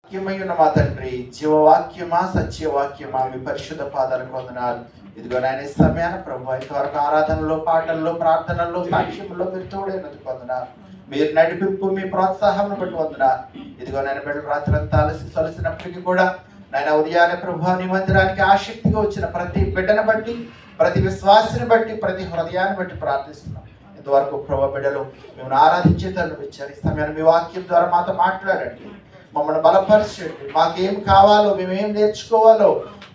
వాక్యమైన మా తండ్రి, జీవవాక్యమా సత్యవాక్యమా, మీ పరిశుద్ధ పాదాలకు వందనాలు. ఇదిగో నాయన ఈ సమయాన ప్రభు ఇంతవరకు ఆరాధనలో, పాటల్లో, ప్రార్థనల్లో, సాక్ష్యంలో మీరు తోడైనందుకు వందనాలు. మీరు నడిపింపు, మీ ప్రోత్సాహం బట్టి వందనాలు. ఇదిగో నాయన బిడ్డలు రాత్రంతా అలసినప్పటికీ కూడా నాయన ఉదయాన్నే ప్రభు నీ మందిరానికి ఆసక్తిగా వచ్చిన ప్రతి బిడ్డను బట్టి, ప్రతి విశ్వాసిని బట్టి, ప్రతి హృదయాన్ని బట్టి ప్రార్థిస్తున్నాం. ఇంతవరకు ప్రభు బిడ్డలు మేము ఆరాధించే తరుణం ఇచ్చారు. ఈ సమయాన్ని మీ వాక్యం ద్వారా మాతో మాట్లాడండి, మమ్మల్ని బలపరచండి. మాకేం కావాలో, మేమేం నేర్చుకోవాలో,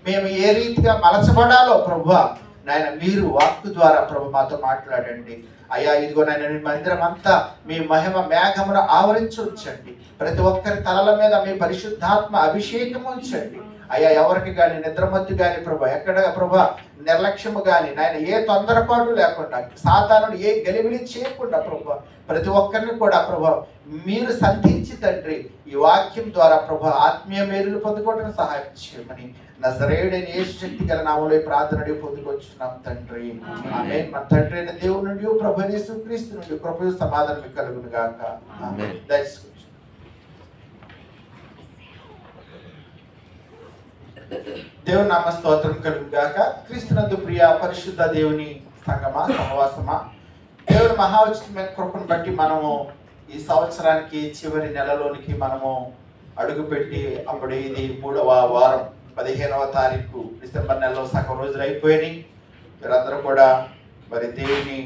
మేము ఏ రీతిగా మలచబడాలో ప్రభువా నాయన మీరు వాక్కు ద్వారా ప్రభు మాతో మాట్లాడండి. అయ్యా ఇదిగో నాయన మీ మందిరం అంతా మీ మహిమ మేఘమును ఆవరించి ఉంచండి. ప్రతి ఒక్కరి తలల మీద మీ పరిశుద్ధాత్మ అభిషేకం ఉంచండి. అయ్యా ఎవరికి కానీ నిద్రమత్తు కానీ ప్రభు, ఎక్కడ ప్రభు నిర్లక్ష్యము కానీ నాయన ఏ తొందరపాటు లేకుండా, సాతానుడు ఏ గలిబిలి చేయకుండా ప్రభు ప్రతి ఒక్కరిని కూడా ప్రభు మీరు సంధించి తండ్రి ఈ వాక్యం ద్వారా ప్రభు ఆత్మీయ మేలులు పొందుకోవడానికి సహాయం చేయమని నజరేయుడైన యేసు శక్తి గల నామములో ప్రార్థన పొందుకొచ్చున్నాం తండ్రి. ఆమేన్. మన తండ్రి అయిన దేవుని నుండి ప్రభు యేసు క్రీస్తు నుండి కృపయు సమాధానం కలుగును గాక. ఆమేన్. దేవుని నామ స్తోత్రం కలుగు గాక. క్రీస్తునందు ప్రియ పరిశుద్ధ దేవుని సంగమా, సహవాసమా, దేవుని మహాఉచితమైన కృపను బట్టి మనము ఈ సంవత్సరానికి చివరి నెలలోనికి మనము అడుగుపెట్టి అప్పుడు ఇది 3వ వారం, 15వ తారీఖు డిసెంబర్ నెలలో సగం రోజులు అయిపోయినాయి. మీరందరూ కూడా మరి దేవుని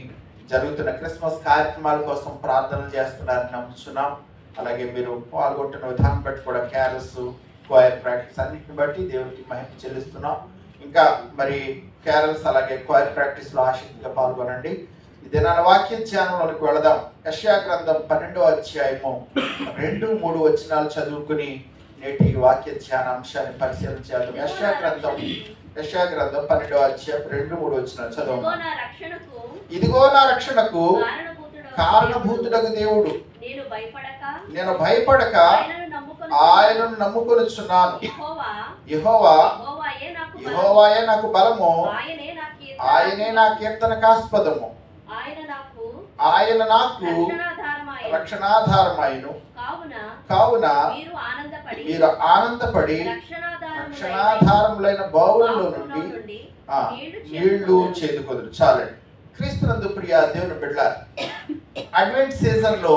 జరుగుతున్న క్రిస్మస్ కార్యక్రమాల కోసం ప్రార్థనలు చేస్తున్నారని నమ్ముతున్నాం. అలాగే మీరు పాల్గొంటున్న విధానం బట్టి కూడా క్యారల్స్, క్వైర్ ప్రాక్టీస్ అన్నిటిని బట్టి దేవునికి మహిమ చెల్లిస్తున్నాం. ఇంకా మరి క్యారల్స్ అలాగే క్వైర్ ప్రాక్టీస్ లో ఆసక్తిగా పాల్గొనండి. ఈ దినాల వాక్య ధ్యానంలోకి వెళదాం. యెషయా గ్రంథం 12వ అధ్యాయము 2-3 వచనాలు చదువుకుని నేటి వాక్య ధ్యాన అంశాన్ని పరిశీలన చేద్దాం. యెషయా గ్రంథం 12వ అధ్యాయం 2-3 వచనాలు చదువు. ఇదిగో నా రక్షణకు కారణభూతుడగు దేవుడు, నేను భయపడక ఆయనను నమ్ముకొనుచున్నాను. యెహోవాయే నాకు బలము, ఆయనే నా కీర్తనకాస్పదము, ఆయన నాకు రక్షణాధారమైను. కావున మీరు ఆనందపడి రక్షణాధారములైన బావులలో నుండి నీళ్లు చేదుకొదురు. చాలండి. క్రీస్తునందు ప్రియ దేవుని బిడ్డలారా, అడ్వెంట్ సీజన్ లో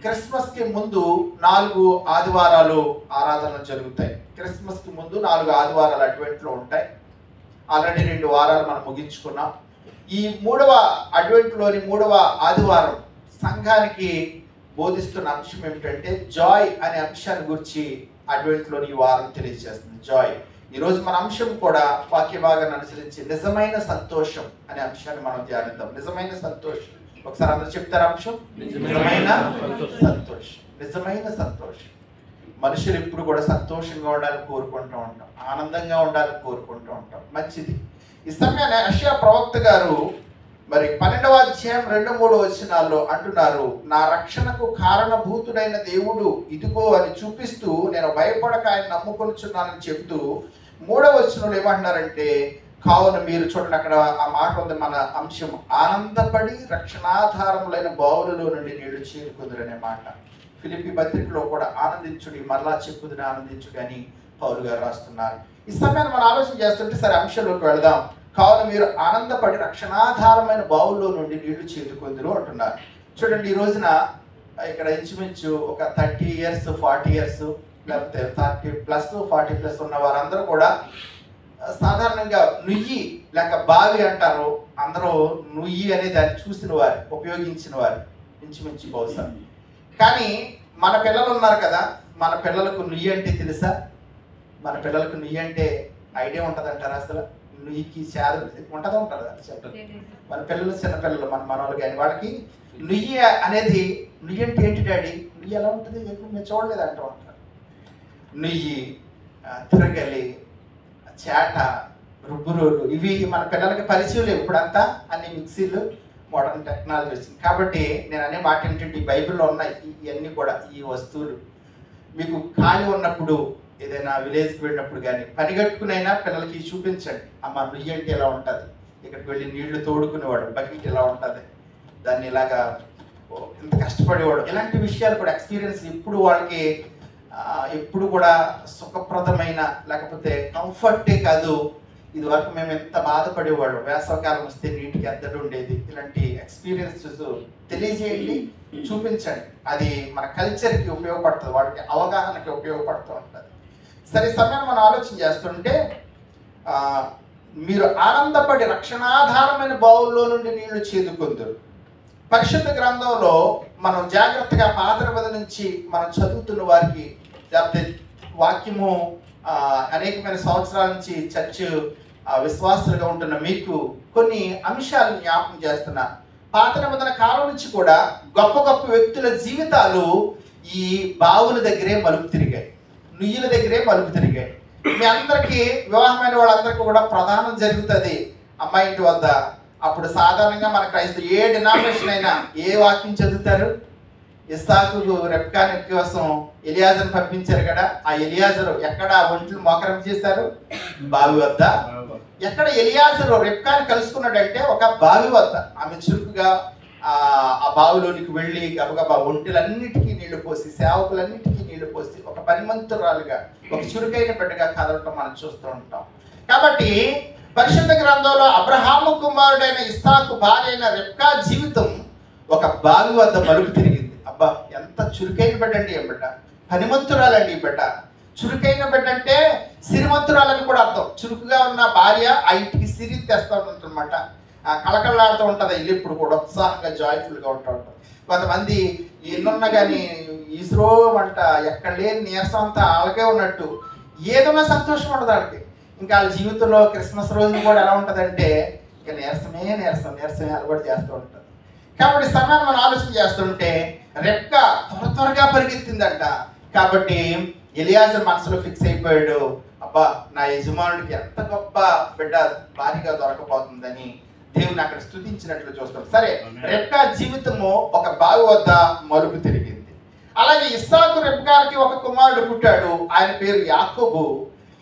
క్రిస్మస్ కి ముందు 4 ఆదివారాలు ఆరాధనలు జరుగుతాయి. క్రిస్మస్ కి ముందు 4 ఆదివారాలు అడ్వెంట్ లో ఉంటాయి. ఆల్రెడీ 2 వారాలు మనం ముగించుకున్నాం. ఈ 3వ అడ్వెంట్ లోని 3వ ఆదివారం సంఘానికి బోధిస్తున్న అంశం ఏమిటంటే జాయ్ అనే అంశాన్ని గురించి అడ్వెంట్ లోని ఈ వారం తెలియజేస్తుంది. జాయ్. ఈరోజు మన అంశం కూడా వాక్య భాగాన్ని అనుసరించి నిజమైన సంతోషం అనే అంశాన్ని మనం ధ్యానిద్దాం. నిజమైన సంతోషం. ఒకసారి అందరూ చెప్తారు అంశం, నిజమైన సంతోషం. నిజమైన సంతోషం. మనుషులు ఎప్పుడు కూడా సంతోషంగా ఉండాలని కోరుకుంటూ ఉంటాం, ఆనందంగా ఉండాలని కోరుకుంటూ ఉంటాం. మంచిది. ఈ సమయాన్ని యెషయా ప్రవక్త గారు మరి 12వ అధ్యాయం 2-3 వచనాల్లో అంటున్నారు, నా రక్షణకు కారణభూతుడైన దేవుడు ఇదిగో అని చూపిస్తూ నేను భయపడక ఆయన నమ్ముకొనుచున్నానని చెబుతూ 3వ వచనంలో ఏమంటున్నారంటే, కావున మీరు చూడండి, అక్కడ ఆ మాట ఉంది మన అంశం, ఆనందపడి రక్షణాధారములైన బావులలో నుండి నీళ్లు చేరుకుందరు అనే మాట. ఫిలిప్పీ పత్రికలో కూడా ఆనందించుడి, మరలా చెప్పుదని ఆనందించుడి అని పౌలు గారు రాస్తున్నారు. ఈ సమయాన్ని మనం ఆలోచన చేస్తుంటే సరే అంశంలోకి వెళదాం. కావున మీరు ఆనందపడి రక్షణాధారమైన బావుల్లో నుండి నీళ్లు చేదుకొందురు అంటున్నారు. చూడండి, ఈ రోజున ఇక్కడ ఇంచుమించు ఒక 30 years 40 years లేకపోతే 30+ 40+ ఉన్న వారందరూ కూడా సాధారణంగా నుయ్యి లేక బావి అంటారు. అందరూ నుయ్యి అనే దాన్ని చూసిన వారు, ఉపయోగించిన వారు ఇంచుమించు బహుశా. కానీ మన పిల్లలు ఉన్నారు కదా, మన పిల్లలకు నుయ్యి అంటే తెలుసా? మన పిల్లలకు నుయ్యి అంటే ఐడియా ఉంటుంది అంటారా? అసలు నుయ్యికి చారు ఉంటుందా? ఉంటుంది అని చెప్పండి. మన పిల్లలు, చిన్నపిల్లలు, మన మనవాళ్ళు కానీ వాళ్ళకి నుయ్యి అనేది, నుయ్యి అంటే ఏంటి డాడీ, నుయ్యి ఎలా ఉంటుంది ఎప్పుడు మేము చూడలేదు అంటూ ఉంటారు. నుయ్యి, తిరగలి, చేట, రుబ్బురోలు ఇవి మన పిల్లలకి పరిచయం లేవు. ఇప్పుడంతా అన్ని మిక్సీలు, మోడర్న్ టెక్నాలజీ వచ్చింది. కాబట్టి నేను అనే మాట ఏంటంటే, ఈ బైబిల్లో ఉన్నాయి ఇవన్నీ కూడా, ఈ వస్తువులు మీకు ఖాళీ ఉన్నప్పుడు ఏదైనా విలేజ్కి వెళ్ళినప్పుడు కానీ పనిగట్టుకునైనా పిల్లలకి చూపించండి. అమ్మ నుయ్యి అంటే ఎలా ఉంటుంది, ఇక్కడికి వెళ్ళి నీళ్లు తోడుకునేవాడు, బకెట్ ఎలా ఉంటుంది, దాన్ని ఇలాగా ఇంత కష్టపడేవాడు, ఇలాంటి విషయాలు కూడా ఎక్స్పీరియన్స్ ఇప్పుడు వాళ్ళకి ఎప్పుడు కూడా సుఖప్రదమైన లేకపోతే కంఫర్టే కాదు, ఇది వరకు మేము ఎంత బాధపడేవాళ్ళం, వేసవకాలం వస్తే నీటికి ఎద్దడి ఉండేది. ఇలాంటి ఎక్స్పీరియన్సెస్ తెలియజేయండి, చూపించండి. అది మన కల్చర్కి ఉపయోగపడుతుంది, వాడికి అవగాహనకి ఉపయోగపడుతూ ఉంటుంది. సరే, సమయం మనం ఆలోచన చేస్తుంటే మీరు ఆనందపడి రక్షణాధారమైన బావుల్లో నుండి నీళ్లు చేదుకొందురు. పరిశుద్ధ గ్రంథంలో మనం జాగ్రత్తగా పాత నిబంధన నుంచి మనం చదువుతున్న వారికి, లేకపోతే వాక్యము అనేకమైన సంవత్సరాల నుంచి చర్చ్ విశ్వాసులుగా ఉంటున్న మీకు కొన్ని అంశాలను జ్ఞాపకం చేస్తున్నా. పాత నిబంధన కాలం నుంచి కూడా గొప్ప గొప్ప వ్యక్తుల జీవితాలు ఈ బావుల దగ్గరే మలుపు తిరిగాయి, నుయ్యుల దగ్గరే మలుపు తిరిగాయి. మీ అందరికీ వివాహమైన వాళ్ళందరికీ కూడా ప్రధానం జరుగుతుంది అమ్మాయి ఇంటి వద్ద. అప్పుడు సాధారణంగా మన క్రైస్తవ ఏ డినామినేషన్ అయినా ఏ వాక్యం చదువుతారు? ఇస్సాకు రెబ్కాని కోసం ఎలియాజర్ని పంపించారు కదా, ఆ ఎలియాజరు ఎక్కడ ఒంట్లు మోకరం చేశారు? బావి వద్ద. ఎక్కడ ఎలియాజరు రెబ్కాని కలుసుకున్నాడంటే ఒక బావి వద్ద. ఆమె చురుకుగా ఆ బావిలోనికి వెళ్ళి గబగబా ఒంటిలన్నిటికీ నీళ్లు పోసి, సేవకులన్నిటికీ నీళ్లు పోసి, ఒక పనిమంతురాలుగా, ఒక చురుకైన బిడ్డగా కదలటం మనం చూస్తూ ఉంటాం. కాబట్టి పరిశుద్ధ గ్రంథంలో అబ్రహాము కుమారుడైన ఇస్సాకు భార్య అయిన రెబ్కా జీవితం ఒక బావి వద్ద మలుపు తిరిగింది. అబ్బా, ఎంత చురుకైన బిడ్డ అండి ఈ బిడ్డ, పనిమంతురాలండి ఈ బిడ్డ. చురుకైన బిడ్డ అంటే సిరిమంతురాలని కూడా అర్థం. చురుకుగా ఉన్న భార్య ఆ ఇంటికి సిరి తెస్తూ ఉంటుందన్నమాట. కళకళలాడుతూ ఉంటుంది ఇల్లు, ఇప్పుడు కూడా ఉత్సాహంగా జాయ్ఫుల్గా ఉంటూ ఉంటుంది. కొంతమంది ఎన్నున్నా కానీ ఈశ్రో అంట, ఎక్కడ లేని నీరసం అంతా వాళ్ళకే ఉన్నట్టు, ఏదైనా సంతోషం ఉండదు వాళ్ళకి. ఇంకా వాళ్ళ జీవితంలో క్రిస్మస్ రోజున కూడా ఎలా ఉంటుందంటే ఇంకా నీరసమే అలవాటు చేస్తూ ఉంటుంది. కాబట్టి సమయాన్ని మనం ఆలోచన చేస్తుంటే రెబ్కా త్వరగా పరిగెత్తిందంట. కాబట్టి ఎలియాజర్ మనసులో ఫిక్స్ అయిపోయాడు, అబ్బా నా యజమానుడికి ఎంత గొప్ప బిడ్డ భారీగా దొరకపోతుందని దేవుని అక్కడ స్తుతించినట్లు చూస్తాం. సరే, రెబ్కా జీవితము ఒక బావి వద్ద మలుపు తిరిగింది. అలాగే ఇస్సాకు రెబ్కాకి ఒక కుమారుడు పుట్టాడు, ఆయన పేరు యాకోబు.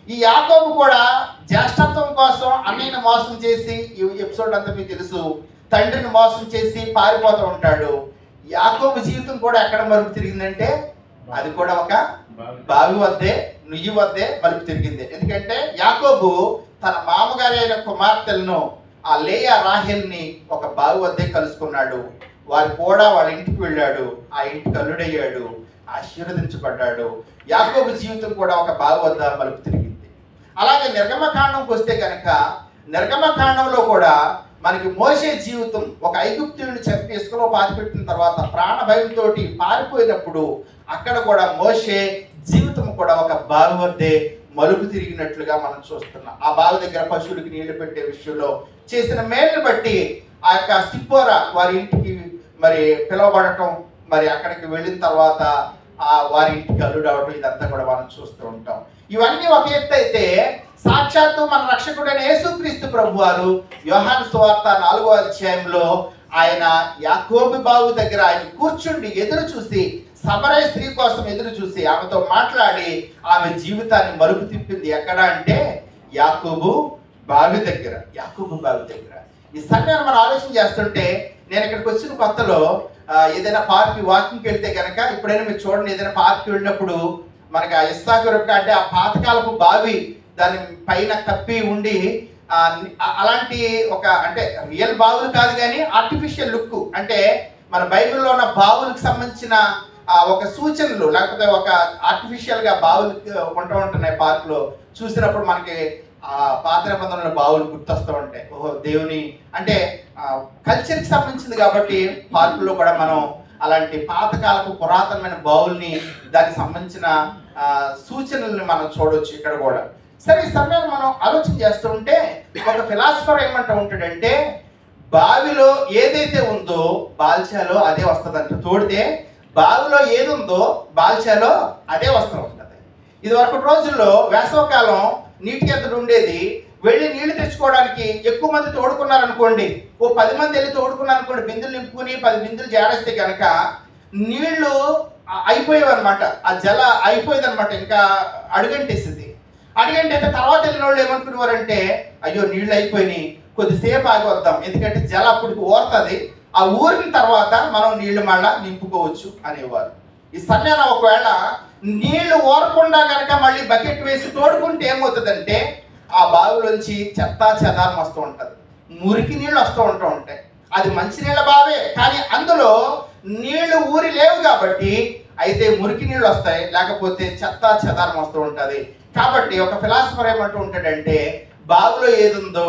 ఈ యాకోబు కూడా జ్యేష్ఠత్వం కోసం అన్నయ్యను మోసం చేసి, ఈ ఎపిసోడ్ అంతా మీకు తెలుసు, తండ్రిని మోసం చేసి పారిపోతూ ఉంటాడు. యాకోబు జీవితం కూడా ఎక్కడ మలుపు తిరిగిందంటే అది కూడా ఒక బావి వద్దే, నుయ్యి వద్దే మలుపు తిరిగింది. ఎందుకంటే యాకోబు తన మామగారి అయిన కుమార్తెలను, ఆ లేయా రాహేల్ని ఒక బావి వద్దే కలుసుకున్నాడు. వారు కూడా వాళ్ళ ఇంటికి వెళ్ళాడు, ఆ ఇంటికి అల్లుడయ్యాడు, ఆశీర్వదించబడ్డాడు. యాకోబు జీవితం కూడా ఒక బావి వద్ద మలుపు తిరిగింది. అలాగే నిర్గమకాండంకి వస్తే కనుక నిర్గమకాండంలో కూడా మనకి మోషే జీవితం, ఒక ఐగుప్తుని చంపి ఇసుకలో పాతిపెట్టిన తర్వాత ప్రాణ భయంతో పారిపోయినప్పుడు అక్కడ కూడా మోషే జీవితం కూడా ఒక బావి వద్దే మలుపు తిరిగినట్లుగా మనం చూస్తున్నాం. ఆ బావి దగ్గర పశువులకి నీళ్లు పెట్టే విషయంలో చేసిన మేలుని బట్టి ఆ యొక్క సిప్పోరా వారి ఇంటికి మరి పిలువబడటం, మరి అక్కడికి వెళ్ళిన తర్వాత వారి ఇంటికి అల్లుడు అవడం, ఇదంతా కూడా మనం చూస్తూ ఉంటాం. ఇవన్నీ ఒక ఎత్తు అయితే, సాక్షాత్తు మన రక్షకుడైన యేసుక్రీస్తు ప్రభువారు యోహాను సువార్త 4వ అధ్యాయంలో ఆయన యాకోబు బావి దగ్గర ఆయన కూర్చుండి ఎదురు చూసి, సమరయ స్త్రీ కోసం ఎదురు చూసి ఆమెతో మాట్లాడి ఆమె జీవితాన్ని మలుపు తిప్పింది. ఎక్కడ అంటే యాకోబు బావి దగ్గర. యాకోబు బావి దగ్గర. ఈ సమయాన్ని మనం ఆలోచన చేస్తుంటే, నేను ఇక్కడికి వచ్చిన కొత్తలో ఏదైనా పార్క్ వాకింగ్కి వెళ్తే కనుక, ఇప్పుడైనా మీరు చూడండి, ఏదైనా పార్క్ వెళ్ళినప్పుడు మనకి ఆ ఇస్సాకు రెబ్కా అంటే ఆ పాతకాలపు బావి, దాని పైన కప్పి ఉండి అలాంటి ఒక, అంటే రియల్ బావులు కాదు కానీ ఆర్టిఫిషియల్ లుక్, అంటే మన బైబిల్లో ఉన్న బావులకు సంబంధించిన ఒక సూచనలు, లేకపోతే ఒక ఆర్టిఫిషియల్గా బావులు ఉంటున్నాయి పార్కులో. చూసినప్పుడు మనకి పాత నిబంధనల బావులు గుర్తొస్తూ ఉంటాయి. ఓహో, దేవుని అంటే కల్చర్కి సంబంధించింది కాబట్టి పార్కుల్లో కూడా మనం అలాంటి పాతకాలపు పురాతనమైన బావుల్ని, దానికి సంబంధించిన సూచనల్ని మనం చూడవచ్చు ఇక్కడ కూడా. సరే, ఈ సమయాన్ని మనం ఆలోచన చేస్తూ ఉంటే ఒక ఫిలాసఫర్ ఏమంటూ ఉంటాడంటే, బావిలో ఏదైతే ఉందో బాల్చాలో అదే వస్తుందంట. తోడితే బావిలో ఏది ఉందో బాల్చాలో అదే వస్త్రం ఉంటుంది. ఇది వరకు రోజుల్లో వేసవకాలం నీటికి ఎద్దడి ఉండేది, వెళ్ళి నీళ్లు తెచ్చుకోవడానికి ఎక్కువ మంది తోడుకున్నారనుకోండి, ఓ 10 మంది వెళ్ళి తోడుకున్నారనుకోండి, బిందులు నింపుకుని 10 బిందులు జాడేస్తే కనుక నీళ్లు అయిపోయేవి అనమాట. ఆ జల అయిపోయేది అనమాట, ఇంకా అడుగంటేసింది. అడుగంటే తర్వాత వెళ్ళిన వాళ్ళు ఏమనుకునేవారంటే, అయ్యో నీళ్ళు అయిపోయినాయి, కొద్దిసేపు ఆగి వద్దాం, ఎందుకంటే జల అప్పటికి ఊరుతుంది, ఆ ఊరిన తర్వాత మనం నీళ్లు మళ్ళా నింపుకోవచ్చు అనేవారు. ఈ సమయాన ఒకవేళ నీళ్లు ఓరకుండా కనుక మళ్ళీ బకెట్ వేసి తోడుకుంటే ఏమవుతుందంటే ఆ బావిలోంచి చెత్త చెదారం వస్తూ ఉంటుంది, మురికి నీళ్ళు వస్తూ ఉంటాయి. అది మంచినీళ్ళ బావే, కానీ అందులో నీళ్లు ఊరి లేవు కాబట్టి అయితే మురికి నీళ్ళు వస్తాయి, లేకపోతే చెత్త చెదారం వస్తూ ఉంటుంది. కాబట్టి ఒక ఫిలాసఫర్ ఏమంటూ ఉంటాడంటే బావిలో ఏది ఉందో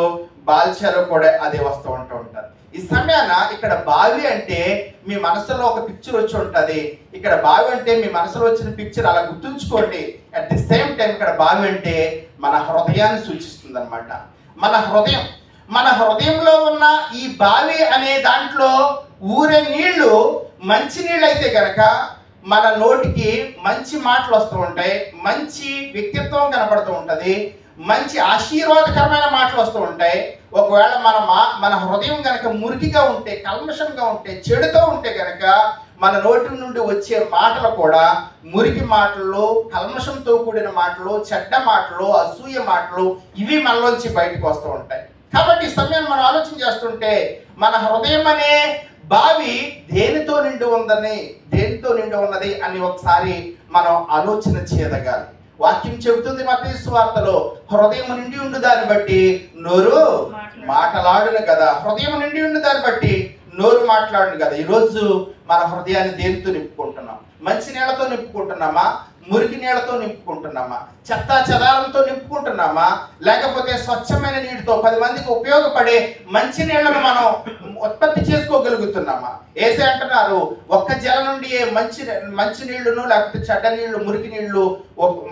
బాల్చాలో కూడా అదే వస్తూ ఉంటుంది. ఈ సమయాన ఇక్కడ బావి అంటే మీ మనసులో ఒక పిక్చర్ వచ్చి ఉంటుంది. ఇక్కడ బావి అంటే మీ మనసులో వచ్చిన పిక్చర్ అలా గుర్తుంచుకోండి. అట్ ది సేమ్ టైం ఇక్కడ బావి అంటే మన హృదయాన్ని సూచిస్తుంది అనమాట. మన హృదయంలో ఉన్న ఈ బావి అనే దాంట్లో ఊరే నీళ్లు మంచి నీళ్ళు అయితే కనుక మన నోటికి మంచి మాటలు వస్తూ ఉంటాయి, మంచి వ్యక్తిత్వం కనపడుతూ ఉంటుంది, మంచి ఆశీర్వాదకరమైన మాటలు వస్తూ ఉంటాయి. ఒకవేళ మన హృదయం కనుక మురికిగా ఉంటే, కల్మషంగా ఉంటే, చెడుతో ఉంటే కనుక మన నోటి నుండి వచ్చే మాటలు కూడా మురికి మాటలు, కల్మషంతో కూడిన మాటలు, చెడ్డ మాటలు, అసూయ మాటలు ఇవి మనలోంచి బయటకు వస్తూ ఉంటాయి. కాబట్టి ఈ సమయాన్ని మనం ఆలోచన చేస్తుంటే మన హృదయం అనే బావి దేనితో నిండి ఉన్నది అని ఒకసారి మనం ఆలోచన చేయదగాలి. వాక్యం చెబుతుంది మత్తయి సువార్తలో, హృదయం నిండి ఉండు దాన్ని బట్టి నోరు మాటలాడును కదా. హృదయం నిండి ఉండు దాన్ని బట్టి నోరు మాట్లాడును కదా. ఈరోజు మన హృదయాన్ని దేనితో నింపుకుంటున్నాం? మంచి నీళ్లతో నింపుకుంటున్నామా? మురికి నీళ్లతో నింపుకుంటున్నామా? చెత్త చెదారంతో నింపుకుంటున్నామా? లేకపోతే స్వచ్ఛమైన నీటితో 10 మందికి ఉపయోగపడే మంచి నీళ్లను మనం ఉత్పత్తి చేసుకోగలుగుతున్నామా? ఏసే అంటున్నారు, ఒక్క జల నుండి మంచి నీళ్లును లేకపోతే చెడ్డ నీళ్లు, మురికి నీళ్లు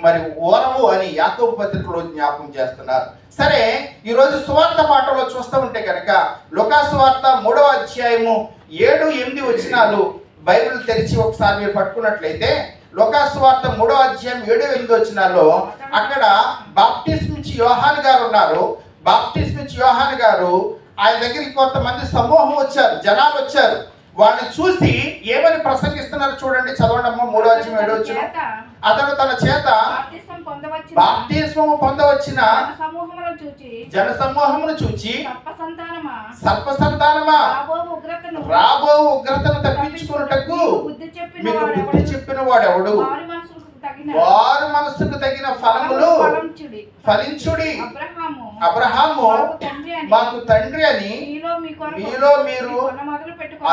మరి ఓరవు అని యాకోబు పత్రికలో జ్ఞాపకం చేస్తున్నారు. సరే, ఈరోజు సువార్త పాఠంలో చూస్తూ ఉంటే కనుక లూకా సువార్త 3వ అధ్యాయము 7-8 వచనాలు బైబిల్ తెరిచి ఒకసారి మీరు పట్టుకున్నట్లయితే లూకా సువార్త 3వ అధ్యాయం 7-8 వచనాల్లో అక్కడ బాప్టిస్మిచ్చి యోహాను గారు ఉన్నారు. బాప్టిస్మిచ్చి యోహాను గారు ఆయన దగ్గరికి కొంతమంది సమూహం వచ్చారు, జనాలు వచ్చారు. వాళ్ళని చూసి ఏమని ప్రసంగిస్తున్నారు చూడండి, చదవండి అమ్మ. 3వ అధ్యాయం 7వ వచనం. అతడు తన చేత బాప్తిస్మము పొందవచ్చిన జన సమూహమును చూచి సర్ప సంతానమా, రాబో ఉగ్రతను తప్పించుకున్నటకు మీకు బుద్ధి చెప్పిన వాడెవడు? వారు మనసుకు తగిన ఫలములు ఫలించుడి. అబ్రహాము మాకు తండ్రి అని మీలో మీరు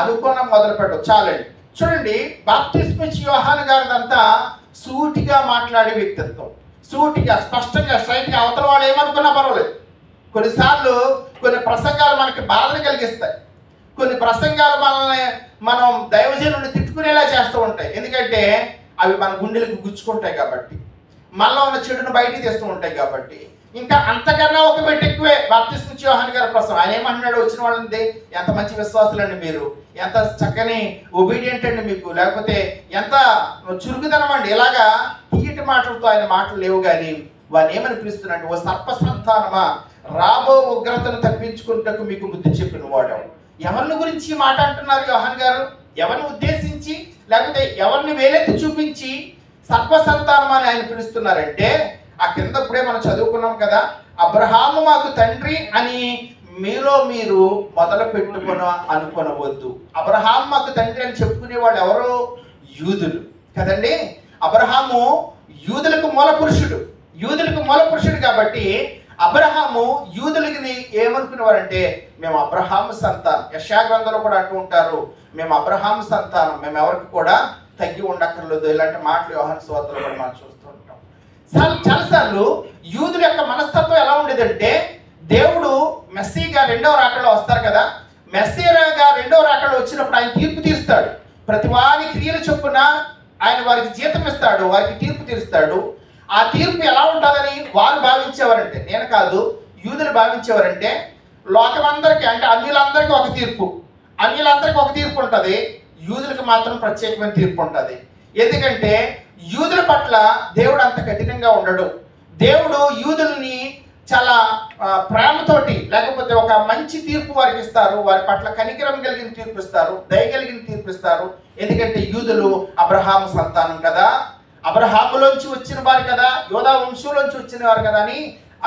అనుకోవడం మొదలుపెట్టు. చాలండి. చూడండి, బాప్తిస్మిచ్చి యోహాను గారిదంతా సూటిగా మాట్లాడే వ్యక్తిత్వం, సూటిగా స్పష్టంగా స్ట్రైట్ గా అవతల వాళ్ళు ఏమనుకున్నా పర్వాలేదు. కొన్నిసార్లు కొన్ని ప్రసంగాలు మనకి బాధను కలిగిస్తాయి, కొన్ని ప్రసంగాలు మనం దైవజనుడిని తిట్టుకునేలా చేస్తూ ఉంటాయి. ఎందుకంటే అవి మన గుండెలకు గుచ్చుకుంటాయి కాబట్టి, మనలో ఉన్న చెడును బయటికి తెస్తూ ఉంటాయి కాబట్టి. ఇంకా అంతకన్నా ఒక మెట్టు ఎక్కువే బాప్తిస్మిచ్చి యోహాను గారి ప్రసంగం. ఆయన ఏమంటున్నాడు? వచ్చిన వాళ్ళండి, ఎంత మంచి విశ్వాసులండి మీరు, ఎంత చక్కని ఒబీడియంట్ అండి మీకు, లేకపోతే ఎంత చురుకుదనం అండి. ఇలాగా తీయటి మాటలతో ఆయన మాటలు లేవు, కానీ వారిని ఏమని పిలుస్తున్నాడు? ఓ సర్ప సంతానమా, రాబో ఉగ్రతను తప్పించుకుంటకు మీకు బుద్ధి చెప్పిన వాడు. ఎవరిని గురించి మాట అంటున్నారు యోహాను గారు? ఎవరిని ఉద్దేశించి, లేకపోతే ఎవరిని వేలెత్తి చూపించి సర్ప సంతానం అని ఆయన పిలుస్తున్నారంటే, ఆ కింద ఇప్పుడే మనం చదువుకున్నాం కదా, అబ్రహాము మాకు తండ్రి అని మీలో మీరు మొదలు అనుకొనవద్దు. అబ్రహాము మాకు తండ్రి అని చెప్పుకునే వాళ్ళు ఎవరు? యూదులు కదండి. అబ్రహాము యూదులకు మూల పురుషుడు కాబట్టి అబ్రహాము యూదులకి ఏమనుకునేవారంటే, మేము అబ్రహాము సంతానం. యెషయా గ్రంథంలో కూడా అంటూ ఉంటారు, మేము అబ్రహాము సంతానం, మేము ఎవరికి కూడా తగ్గి ఉండక్కర్లేదు. ఇలాంటి మాటలు యోహాను సువార్తలో కూడా మనం చూస్తూ ఉంటాం. చాలాసార్లు యూదుల యొక్క మనస్తత్వం ఎలా ఉండేదంటే, దేవుడు మెస్సీగా 2వ రాకడలో వస్తారు కదా, మెస్సీగా 2వ రాకడలో వచ్చినప్పుడు ఆయన తీర్పు తీరుస్తాడు. ప్రతి వారి క్రియల చొప్పున ఆయన వారికి జీతం ఇస్తాడు, వారికి తీర్పు తీరుస్తాడు. ఆ తీర్పు ఎలా ఉంటుందని వారు భావించేవారంటే, నేను కాదు, యూదులు భావించేవారంటే, లోకమందరికీ అంటే అన్యులందరికీ ఒక తీర్పు ఉంటుంది, యూదులకు మాత్రం ప్రత్యేకమైన తీర్పు ఉంటుంది. ఎందుకంటే యూదుల పట్ల దేవుడు అంత కఠినంగా ఉండడు. దేవుడు యూదుల్ని చాలా ప్రేమతోటి, లేకపోతే ఒక మంచి తీర్పు వారికి ఇస్తారు, వారి పట్ల కనికరం కలిగిన తీర్పు ఇస్తారు, దయ కలిగిన తీర్పు ఇస్తారు. ఎందుకంటే యూదులు అబ్రహాము సంతానం కదా, అబ్రహాములోంచి వచ్చిన వారు కదా, యోధా వంశంలోంచి వచ్చిన వారు కదా అని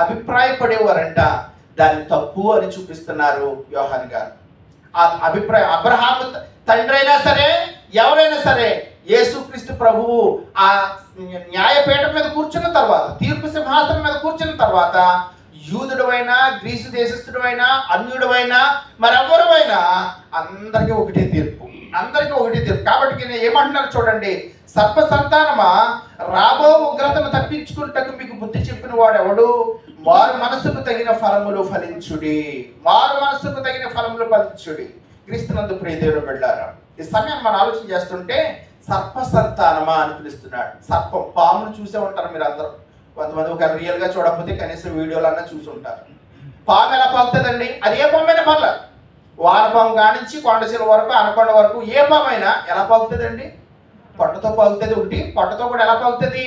అభిప్రాయపడేవారంట. దాన్ని తప్పు అని చూపిస్తున్నారు యోహాను గారు. ఆ అభిప్రాయం, అబ్రహాము తండ్రి అయినా సరే, ఎవరైనా సరే యేసుక్రీస్తు ప్రభువు ఆ న్యాయపీఠం మీద కూర్చున్న తర్వాత, తీర్పు సింహాసనం మీద కూర్చున్న తర్వాత, యూదుడవైనా, గ్రీసు దేశస్థుడైనా, అన్యుడవైనా, మరెవరువైనా అందరికీ ఒకటే తీర్పు, అందరికీ ఒకటే తీర్పు. కాబట్టి ఏమంటున్నారు చూడండి, సర్ప సంతానమా, రాబో ఉగ్రతను తప్పించుకుంటకు మీకు బుద్ధి చెప్పిన వాడు ఎవడు? మారు మనసుకు తగిన ఫలములు ఫలించుడి, మారు మనసుకు తగిన ఫలములు ఫలించుడి. క్రీస్తునందు ప్రియ దేవుని బిడ్డలారా, ఈ సమయాన్ని మనం ఆలోచన చేస్తుంటే సర్ప సంతానమా అని పిలుస్తున్నాడు. సర్పం, పామును చూసే ఉంటారు మీరు అందరూ. కొంతమంది ఒక రియల్గా చూడకపోతే కనీసం వీడియోలన్నా చూసి ఉంటారు. పాము ఎలా పాకుతుందండి? అది ఏ పాము అయినా పర్లేదు, వానపాము కానించి కొండశిల వరకు, అనకొండ వరకు ఏ పాము అయినా ఎలా పాకుతుందండి? పొట్టతో పాకుతుంది ఒకటి. పొట్టతో కూడా ఎలా పాకుతుంది?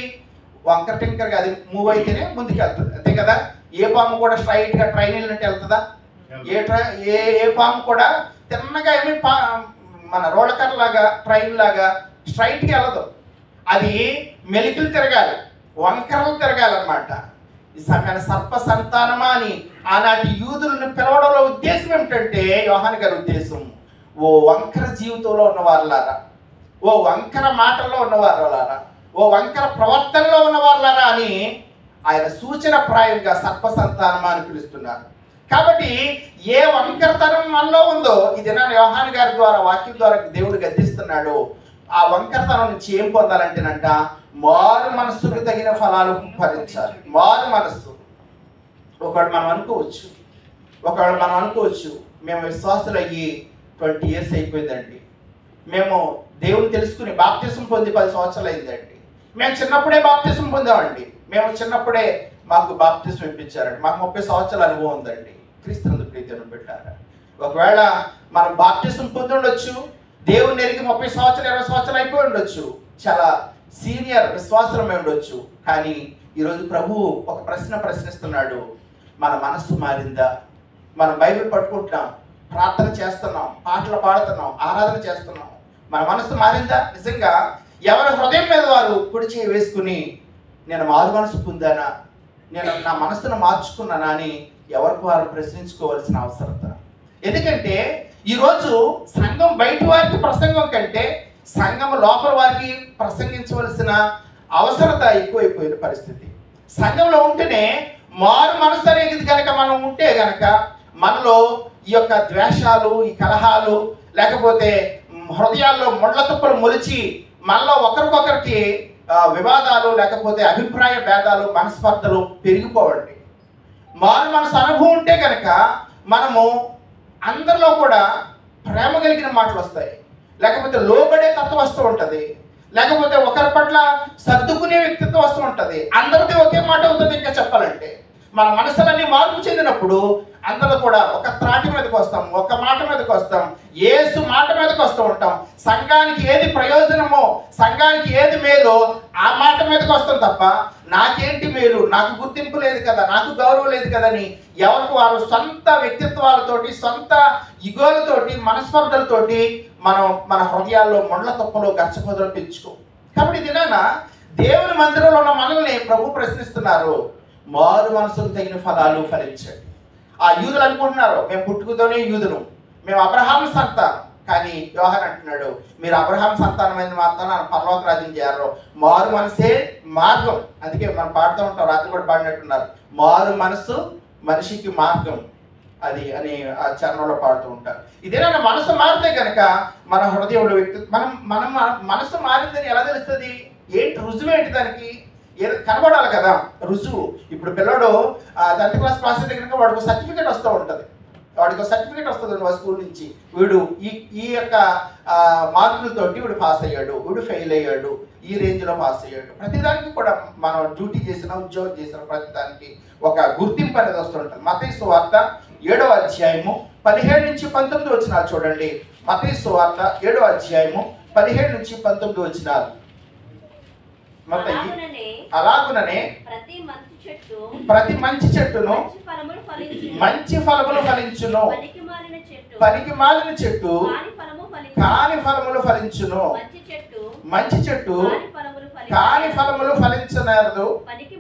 వంకర టింకర్గా అది మూవ్ అయితేనే ముందుకు వెళ్తుంది, అంతే కదా. ఏ పాము కూడా స్ట్రైట్గా ట్రైన్ వెళ్ళినట్టు వెళ్తుందా? ఏ పాము కూడా తిన్నగా ఏమి మన రోడ్లకర్ లాగా, ట్రైన్ లాగా స్ట్రైట్గా వెళ్ళదు. అది మెలికలు తిరగాలి, వంకరలు తిరగాలన్నమాట. ఈ సమయాన్ని సర్ప సంతానమా అని ఆనాటి యూదులను పిలవడంలో ఉద్దేశం ఏమిటంటే, యోహాను గారి ఉద్దేశం, ఓ వంకర జీవితంలో ఉన్న వాళ్ళారా, ఓ వంకర మాటల్లో ఉన్నవారులారా, ఓ వంకర ప్రవర్తనలో ఉన్నవారులారా అని ఆయన సూచన ప్రాయంగా సర్ప సంతానమా అని పిలుస్తున్నారు. కాబట్టి ఏ వంకరతనం మనలో ఉందో ఈ దినాన్ని యోహాను గారి ద్వారా, వాక్యం ద్వారా దేవుడు గద్దిస్తున్నాడు. ఆ వంకరతనం నుంచి ఏం పొందాలంటేనంట, మారు మనస్సుకు తగిన ఫలాలు ఫలించాలి. మారు మనస్సు. ఒకవేళ మనం అనుకోవచ్చు మేము విశ్వాసులు అయ్యి 20 years అయిపోయిందండి, మేము దేవుని తెలుసుకుని బాప్తిసం పొంది 10 సంవత్సరాలు అయిందండి, మేము చిన్నప్పుడే బాప్తిసం పొందామండి, మేము చిన్నప్పుడే మాకు బాప్తిసం ఇప్పించారండి, మాకు 30 సంవత్సరాల అనుభవం ఉందండి. క్రీస్తునందు ప్రీతిని పెట్టారా? ఒకవేళ మనం బాప్తిసం పొంది ఉండొచ్చు, దేవుని ఎరిగి 30 సంవత్సరాలు 20 సంవత్సరాలు అయిపోయి ఉండొచ్చు, చాలా సీనియర్ విశ్వాసమే ఉండొచ్చు. కానీ ఈరోజు ప్రభువు ఒక ప్రశ్న ప్రశ్నిస్తున్నాడు, మన మనస్సు మారిందా? మనం బైబిల్ పట్టుకుంటున్నాం, ప్రార్థన చేస్తున్నాం, పాటలు పాడుతున్నాం, ఆరాధన చేస్తున్నాం, మన మనస్సు మారిందా? నిజంగా ఎవరి హృదయం మీద వారు కుడి చేయి వేసుకుని నేను మారు మనసు పొందానా, నేను నా మనసును మార్చుకున్నానా అని ఎవరికి వారు ప్రశ్నించుకోవాల్సిన అవసరత. ఎందుకంటే ఈరోజు సంఘం బయట వారికి ప్రసంగం కంటే సంఘం లోపల వారికి ప్రసంగించవలసిన అవసరత ఎక్కువైపోయిన పరిస్థితి. సంఘంలో ఉంటేనే మారు మనసు అనేది కనుక మనం ఉంటే కనుక మనలో ఈ యొక్క ద్వేషాలు, ఈ కలహాలు, లేకపోతే హృదయాల్లో ముళ్ళ తుప్పలు మొలిచి మనలో ఒకరికొకరికి వివాదాలు, లేకపోతే అభిప్రాయ భేదాలు, మనస్పర్ధలు పెరిగిపోవండి. మారు మనసు అనుభవం ఉంటే కనుక మనము అందరిలో కూడా ప్రేమ కలిగిన మాటలు వస్తాయి, లేకపోతే లోబడే తత్వం వస్తూ ఉంటుంది, లేకపోతే ఒకరి పట్ల సర్దుకునే వ్యక్తిత్వం వస్తూ ఉంటుంది. అందరిది ఒకే మాట అవుతుంది. ఇంకా చెప్పాలంటే మన మనసులన్నీ మార్పు చెందినప్పుడు అందరూ కూడా ఒక త్రాటి మీదకి వస్తాం, ఒక మాట మీదకి వస్తాం, యేసు మాట మీదకి వస్తూ ఉంటాం. సంఘానికి ఏది ప్రయోజనమో, సంఘానికి ఏది మేలో ఆ మాట మీదకి వస్తాం తప్ప నాకేంటి మేలు, నాకు గుర్తింపు లేదు కదా, నాకు గౌరవం లేదు కదని ఎవరికి వారు సొంత వ్యక్తిత్వాలతోటి, సొంత ఇగోలతోటి, మనస్పర్ధలతోటి మనం మన హృదయాల్లో మొండ్ల తుప్పలు, గచ్చపొదలు పెంచుకో. కాబట్టి దినాన దేవుని మందిరంలో ఉన్న మనల్ని ప్రభు ప్రశ్నిస్తున్నారు, మారు మనసుకు తగిన ఫలాలు ఫలించండి. ఆ యూదులు అనుకుంటున్నారు మేము పుట్టుకతోనే యూదులు, మేము అబ్రహాం సంతానం. కానీ యోహాను అంటున్నాడు, మీరు అబ్రహాం సంతానమైన మాత్రం పరలోక రాజ్యం చేయాలి. మారు మనసే మార్గం. అందుకే మనం పాడుతూ ఉంటాం, రాత్రి కూడా పాడినట్టున్నారు, మారు మనసు మనిషికి మార్గం అది అని ఆ చరణంలో పాడుతూ ఉంటారు. ఇదేనా మనసు మారితే కనుక మన హృదయంలో వ్యక్తి మనం మనసు మారిందని ఎలా తెలుస్తుంది? ఏంటి రుజువు? ఏంటి దానికి? ఏదో కనబడాలి కదా రుజువు. ఇప్పుడు పిల్లడు 10th క్లాస్ పాస్ అయితే కనుక వాడికి సర్టిఫికేట్ వస్తూ ఉంటుంది, వాడికి సర్టిఫికేట్ వస్తుంది స్కూల్ నుంచి, వీడు ఈ యొక్క మార్కులతోటి వీడు పాస్ అయ్యాడు, వీడు ఫెయిల్ అయ్యాడు, ఈ రేంజ్లో పాస్ అయ్యాడు. ప్రతిదానికి కూడా మనం డ్యూటీ చేసిన, ఉద్యోగం చేసిన ప్రతిదానికి ఒక గుర్తింపు అనేది వస్తుంటుంది. మత్తయి సువార్త 7వ అధ్యాయము 17 నుంచి 19 వచనాలు చూడండి. మత్తయి సువార్త 7వ అధ్యాయము 17 నుంచి 19 వచనాలు. అలాగుననే ప్రతి మంచి చెట్టును మంచి ఫలములు ఫలించును, పనికి మాలిన చెట్టు కాని ఫలములు ఫలించును. మంచి చెట్టు కాని ఫలములు ఫలించనేరదు, పనికి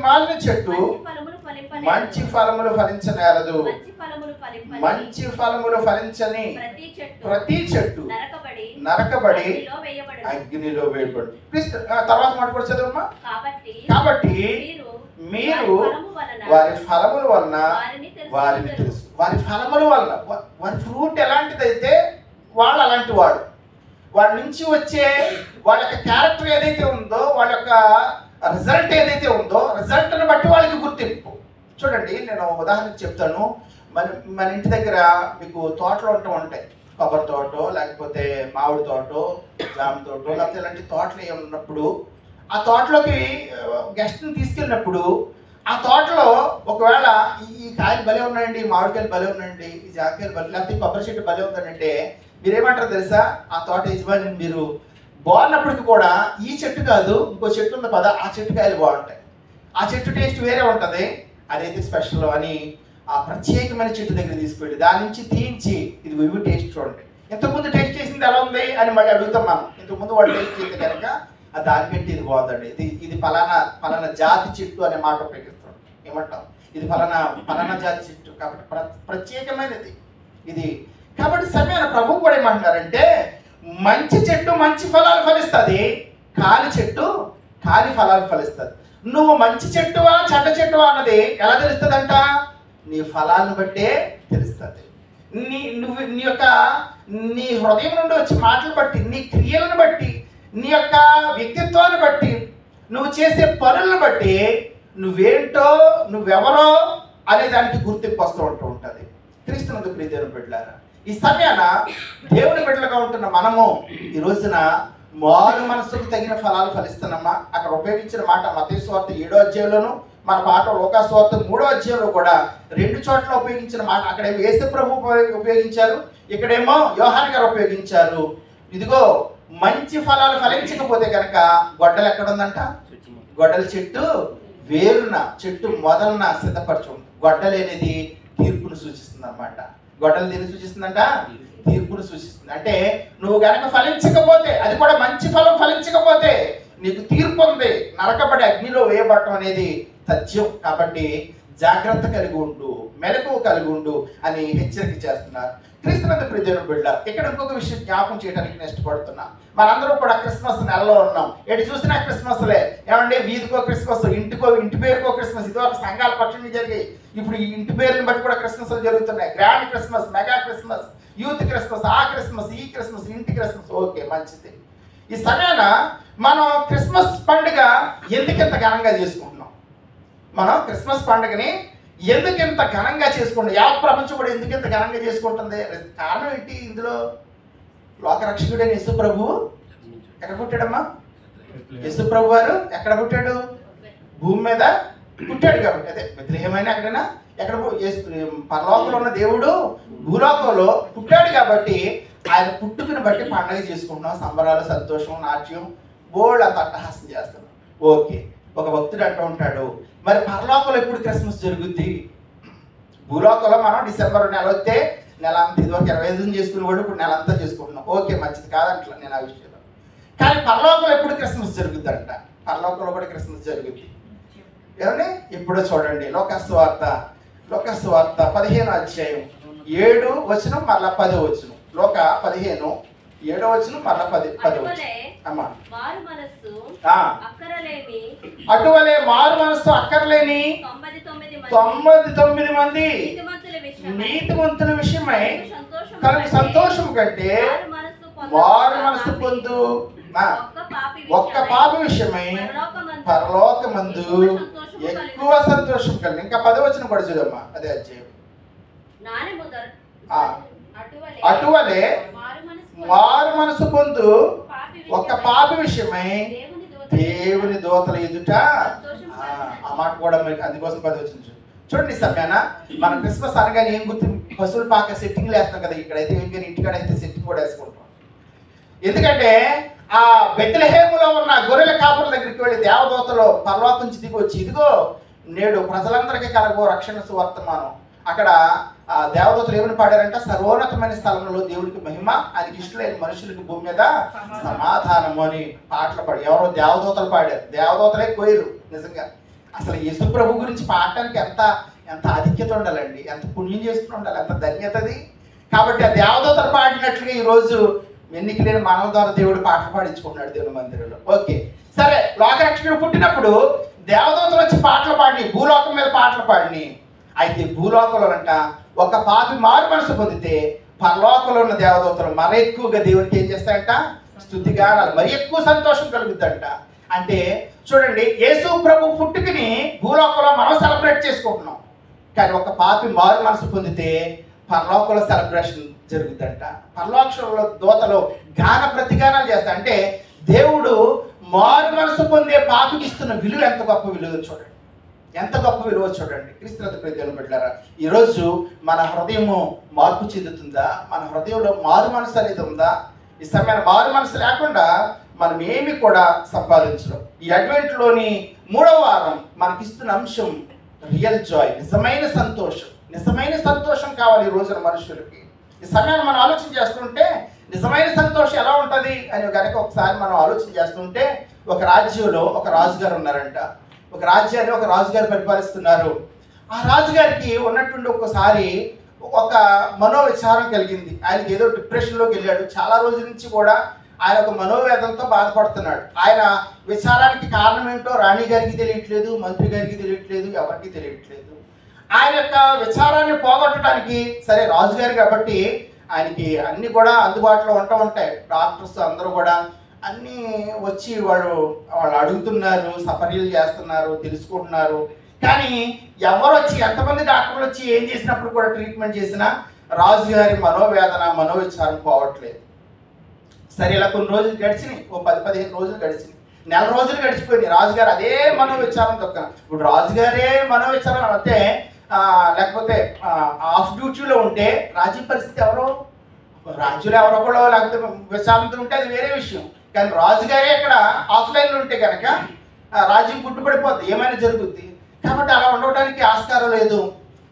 మాలిన చెట్టు మంచి ఫలములు ఫలించనేరదు, మంచి ఫలములు ఫలించని ప్రతి చెట్టు నరకబడి అగ్నిలో వేయబడు. తర్వాత మాట కూడా చదువమ్మా. కాబట్టి మీరు వారి ఫలముల వలన వారిని తెలుసు. వారి ఫలముల వలన, వారి ఫ్రూట్ ఎలాంటిదైతే వాళ్ళు అలాంటి వాడు. వాడి నుంచి వచ్చే వాళ్ళ యొక్క క్యారెక్టర్ ఏదైతే ఉందో, వాళ్ళ యొక్క రిజల్ట్ ఏదైతే ఉందో, రిజల్ట్ని బట్టి వాళ్ళకి గుర్తింపు. చూడండి, నేను ఉదాహరణకు చెప్తాను. మన ఇంటి దగ్గర మీకు తోటలు ఉంటాయి. కొబ్బరి తోటో, లేకపోతే మామిడి తోటో, జామ తోటో, లేకపోతే ఇలాంటి తోటలు ఏమన్నప్పుడు ఆ తోటలోకి గెస్ట్ని తీసుకెళ్ళినప్పుడు ఆ తోటలో ఒకవేళ ఈ కాయలు భలే ఉన్నాయండి, ఈ మామిడికాయలు భలే ఉన్నాయండి, ఈ జామకాయలు భలే, లేకపోతే ఈ కొబ్బరి చెట్టు భలే ఉందంటే మీరేమంటారు తెలుసా? ఆ తోట యజమాని మీరు బాగున్నప్పటికి కూడా ఈ చెట్టు కాదు, ఇంకో చెట్టు ఉంది పద, ఆ చెట్టు కాయలు బాగుంటాయి, ఆ చెట్టు టేస్ట్ వేరే ఉంటుంది, అదైతే స్పెషల్ అని ఆ ప్రత్యేకమైన చెట్టు దగ్గర తీసుకెళ్ళి దాని నుంచి తీయించి ఇది ఇవి టేస్ట్ చూడండి, ఇంతకుముందు టేస్ట్ చేసింది ఎలా ఉంది అని మళ్ళీ అడుగుతాం మనం. ఇంతకుముందు వాళ్ళు టేస్ట్ చేస్తే కనుక దానికంటే ఇది బాగుందండి, ఇది పలానా జాతి చెట్టు అనే మాట ఉపయోగిస్తాం. ఏమంటాం? ఇది పలానా జాతి చెట్టు కాబట్టి ప్రత్యేకమైనది ఇది. కాబట్టి సమయాన ప్రభు కూడా ఏమంటున్నారంటే, మంచి చెట్టు మంచి ఫలాలు ఫలిస్తుంది, కాలి చెట్టు కాలి ఫలాలు ఫలిస్తుంది. నువ్వు మంచి చెట్టువా చెడ్డ చెట్టువా అన్నది ఎలా తెలుస్తుందంట? నీ ఫలాలను బట్టే తెలుస్తుంది. నీ హృదయం నుండి వచ్చే మాటలు బట్టి, నీ క్రియలను బట్టి, నీ యొక్క వ్యక్తిత్వాన్ని బట్టి, నువ్వు చేసే పనులను బట్టి నువ్వేంటో నువ్వెవరో అనే దానికి గుర్తింపు వస్తూ ఉంటుంది. క్రీస్తునందు ప్రియ దేవుని బిడ్డలారా, ఈ సమయాన దేవుని బిడ్డలుగా ఉంటున్న మనము ఈ రోజున మారు మనసుకు తగిన ఫలాలు ఫలిస్తున్నామా? అక్కడ ఉపయోగించిన మాట మత్తయి సువార్త 7వ అధ్యాయంలోను, మన పాట లూకా సువార్త 3వ అధ్యాయంలో కూడా 2 చోట్ల ఉపయోగించిన మాట. అక్కడేమో యేసు ప్రభు ఉపయోగించారు, ఇక్కడేమో యోహాను గారు ఉపయోగించారు. ఇదిగో మంచి ఫలాలు ఫలించకపోతే కనుక గొడ్డలు ఎక్కడుందంట? గొడ్డల చెట్టు వేరున, చెట్టు మొదలన సిద్ధపరచు. గొడ్డలు అనేది తీర్పును సూచిస్తుంది అన్నమాట. గొడ్డలు దేన్ని సూచిస్తుందంట? తీర్పును సూచిస్తుంది. అంటే నువ్వు గనక ఫలించకపోతే, అది కూడా మంచి ఫలం ఫలించకపోతే నీకు తీర్పు ఉంది, నరకబడి అగ్నిలో వేయబడటం అనేది సత్యం. కాబట్టి జాగ్రత్త కలిగి ఉండు, మెలకువ కలిగి ఉండు అని హెచ్చరిక చేస్తున్నారు. క్రీస్తునందు ప్రియ దేవుని బిడ్డ, ఇక్కడ ఇంకొక విషయం జ్ఞాపకం చేయడానికి నేను ఇష్టపడుతున్నా. మనందరం కూడా క్రిస్మస్ నెలలో ఉన్నాం. ఎటు చూసినా క్రిస్మస్లే. ఏమంటే వీధికో క్రిస్మస్, ఇంటి పేరుకో క్రిస్మస్. ఇదివరకు సంఘాల పక్షంగా జరిగాయి, ఇప్పుడు ఈ ఇంటి పేరుని బట్టి కూడా క్రిస్మస్లు జరుగుతున్నాయి. Grand Christmas, mega Christmas, youth Christmas, ఆ క్రిస్మస్, ఈ క్రిస్మస్, ఇంటి క్రిస్మస్. ఓకే, మంచిది. ఈ సమయాన మనం క్రిస్మస్ పండుగ ఎందుకింత ఘనంగా చేసుకుంటున్నాం? మనం క్రిస్మస్ పండుగని ఎందుకింత ఘనంగా చేసుకుంటాం? యావత్ ప్రపంచం కూడా ఎందుకింత ఘనంగా చేసుకుంటుంది? కారణం ఏంటి? ఇందులో లోకరక్షకుడైన యేసు ప్రభు ఎక్కడ పుట్టాడమ్మా? యేసు ప్రభు వారు ఎక్కడ పుట్టాడు? భూమి మీద పుట్టాడు కాబట్టి. అదే బెత్లెహేమైనా ఎక్కడైనా ఎక్కడ పరలోకంలో ఉన్న దేవుడు భూలోకంలో పుట్టాడు కాబట్టి ఆయన పుట్టుకుని బట్టి పండుగ చేసుకుంటున్నాం. సంబరాలు, సంతోషం, నాట్యం, బోల్డ్ అంత అట్టహాసం చేస్తున్నాం. ఓకే, ఒక భక్తుడు అంటూ ఉంటాడు, మరి పరలోకంలో ఎప్పుడు క్రిస్మస్ జరుగుద్ది? భూలోకంలో మనం డిసెంబర్ నెల వస్తే నెల అంతా, ఇదివరకు 25 చేసుకునేవాడు, ఇప్పుడు నెల అంతా చేసుకుంటున్నాం. ఓకే, మంచిది కాదంటలా నేను ఆ విషయంలో. కానీ పరలోకంలో ఎప్పుడు క్రిస్మస్ జరుగుద్ది అంట? పరలోకంలో కూడా క్రిస్మస్ జరుగుద్ది. ఏమండి? ఇప్పుడు చూడండి, లోకస్వార్త 15వ అధ్యాయం 7వ వచనం మరలా 10వ వచనం. లోక 15 7వ వచనం మరలా 10వ వచనం. అమ్మా, అటువలే మారు మనస్సు అక్కర్లేని 99 మంది నీతిమంతుల విషయమై కలిగి సంతోషం కంటే మారు మనస్సు పొందు ఒక్క పాపి విషయమై పరలోకమందు ఎక్కువ సంతోషం కలిగి. ఇంకా 10వ వచనం కూడా చూడమ్మా, అదే అధ్యాయం. అటువలే మారు మనసు పొందు ఒక్క పాపి విషయమై దేవుని దూతల ఎదుట. ఆ మాట కూడా మీకు అందుకోసం 10వ వచనం చూడండి. సమయాన మనం క్రిస్మస్ అనగానే ఏం గుర్తు? పశువుల పాక సెట్టింగ్లు వేస్తాం కదా. ఇక్కడైతే ఏం కానీ ఇంటికాడైతే సెట్టింగ్ కూడా వేసుకుంటాం. ఎందుకంటే ఆ బెత్లెహేములో ఉన్న గొర్రెల కాపుల దగ్గరికి వెళ్ళి దేవదూతలు పరలోకం నుంచి దిగి వచ్చి, ఇదిగో నేడు ప్రజలందరికీ కలగో రక్షణ సువర్తమానం, అక్కడ దేవదూతలు ఏమని పాడారంట, సర్వోన్నతమైన స్థలంలో దేవుడికి మహిమ, ఆయనకి ఇష్టమైన మనుషులకి భూమి మీద సమాధానము అని పాటలు పాడు. ఎవరో దేవదూతలు పాడారు, దేవదూతలే కోయరు. నిజంగా అసలు యేసు ప్రభు గురించి పాడటానికి ఎంత ఎంత ఆధిక్యత ఉండాలండి, ఎంత పుణ్యం చేసుకుని ఉండాలి, ఎంత ధన్యతది. కాబట్టి ఆ దేవదూతలు పాడినట్లుగా ఈరోజు ఎన్నిక లేని మానవ ద్వారా దేవుడు పాటలు పాడించుకున్నాడు దేవుని మందిరంలో. ఓకే, సరే, లోకరక్షకుడు పుట్టినప్పుడు దేవదూతలు వచ్చి పాటలు పాడిని, భూలోకం మీద పాటలు పాడిని. అయితే భూలోకంలో అంట ఒక పాపి మారు మనసు పొందితే పరలోకంలో ఉన్న దేవదూతలు మరి ఎక్కువగా దేవుడికి ఏం చేస్తాయంట, స్తుతిగానాలు, మరి ఎక్కువ సంతోషం కలుగుద్దంట. అంటే చూడండి, యేసు ప్రభు పుట్టుకని భూలోకంలో మనం సెలబ్రేట్ చేసుకుంటున్నాం, కానీ ఒక పాపి మారు మనసు పొందితే పరలోకంలో సెలబ్రేషన్ జరుగుతుందంట. పరలోకంలో దూతలు గాన ప్రతిగానాలు చేస్తాయి. అంటే దేవుడు మారు మనసు పొందే పాపికి ఇస్తున్న విలువ ఎంత గొప్ప విలువ చూడండి, ఎంత గొప్ప విలువ చూడండి. క్రీస్తునందు ప్రియమైన బిడ్డలారా, ఈరోజు మన హృదయము మార్పు చెందుతుందా? మన హృదయంలో మారు మనసు అనేది ఉందా? ఈ సమయాన్ని మారు మనసు లేకుండా మనం ఏమి కూడా సంపాదించడం. ఈ అడ్వెంట్లోని 3వ వారం మనకిస్తున్న అంశం రియల్ జాయ్, నిజమైన సంతోషం. నిజమైన సంతోషం కావాలి ఈ రోజున మనుషులకి. ఈ సమయాన్ని మనం ఆలోచన చేస్తుంటే నిజమైన సంతోషం ఎలా ఉంటుంది అని కనుక ఒకసారి మనం ఆలోచన చేస్తుంటే, ఒక రాజ్యంలో ఒక రాజుగారు ఉన్నారంట. ఒక రాజ్యాన్ని ఒక రాజుగారు పరిపాలిస్తున్నారు. ఆ రాజుగారికి ఉన్నటువంటి ఒకసారి ఒక మనోవిచారం కలిగింది. ఆయనకి ఏదో డిప్రెషన్లోకి వెళ్ళాడు. చాలా రోజుల నుంచి కూడా ఆయన ఒక మనోవేదంతో బాధపడుతున్నాడు. ఆయన విచారానికి కారణం ఏంటో రాణి గారికి తెలియట్లేదు, మంత్రి గారికి తెలియట్లేదు, ఎవరికి తెలియట్లేదు. ఆయన యొక్క విచారాన్ని పోగొట్టడానికి సరే రాజుగారు కాబట్టి ఆయనకి అన్నీ కూడా అందుబాటులో ఉంటాయి. డాక్టర్స్ అందరూ కూడా అన్నీ వచ్చి వాళ్ళు అడుగుతున్నారు, సపర్యలు చేస్తున్నారు, తెలుసుకుంటున్నారు. కానీ ఎవరు వచ్చి ఎంతమంది డాక్టర్లు వచ్చి ఏం చేసినప్పుడు కూడా ట్రీట్మెంట్ చేసినా రాజుగారి మనోవేదన మనోవిచారం పోవట్లేదు. సరే, ఇలా కొన్ని రోజులు గడిచినాయి, ఓ 10-15 రోజులు గడిచినాయి, నెల రోజులు గడిచిపోయింది. రాజుగారు అదే మనోవిచారం దొక్కన. ఇప్పుడు రాజుగారే మనోవిచారం అంటే లేకపోతే ఆఫ్ డ్యూటీలో ఉంటే రాజ్య పరిస్థితి ఎవరో, రాజ్యులు ఎవరో కూడా లేకపోతే విచారంతో ఉంటే అది వేరే విషయం. కానీ రాజుగారే ఇక్కడ ఆఫ్లైన్లో ఉంటే కనుక రాజ్యం పుట్టుపడిపోద్ది, ఏమైనా జరుగుద్ది. కాబట్టి అలా ఉండడానికి ఆస్కారం లేదు.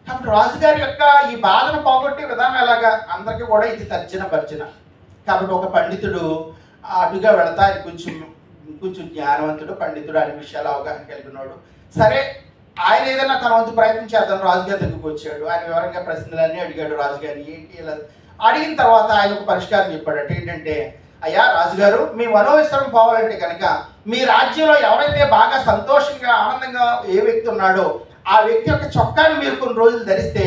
కాబట్టి రాజుగారి యొక్క ఈ బాధను పోగొట్టే విధానం ఎలాగా, అందరికీ కూడా ఇది తర్జన. కాబట్టి ఒక పండితుడు అటుగా వెళతా, ఆయన కొంచెం జ్ఞానవంతుడు, పండితుడు, అనే విషయాలు అవగాహన కలిగినాడు. సరే, ఆయన ఏదైనా తన వంతు ప్రయత్నం చేద్దాం రాజుగారి దగ్గరికి వచ్చాడు. ఆయన వివరంగా ప్రశ్నలన్నీ అడిగాడు రాజుగారిని. ఏంటి ఇలా అడిగిన తర్వాత ఆయన ఒక పరిష్కారం చెప్పాడు. ఏంటంటే, అయ్యా రాజుగారు, మీ మనోవిచారం పోవాలంటే కనుక మీ రాజ్యంలో ఎవరైతే బాగా సంతోషంగా ఆనందంగా ఏ వ్యక్తి ఉన్నాడో ఆ వ్యక్తి యొక్క చొక్కాని మీరు కొన్ని రోజులు ధరిస్తే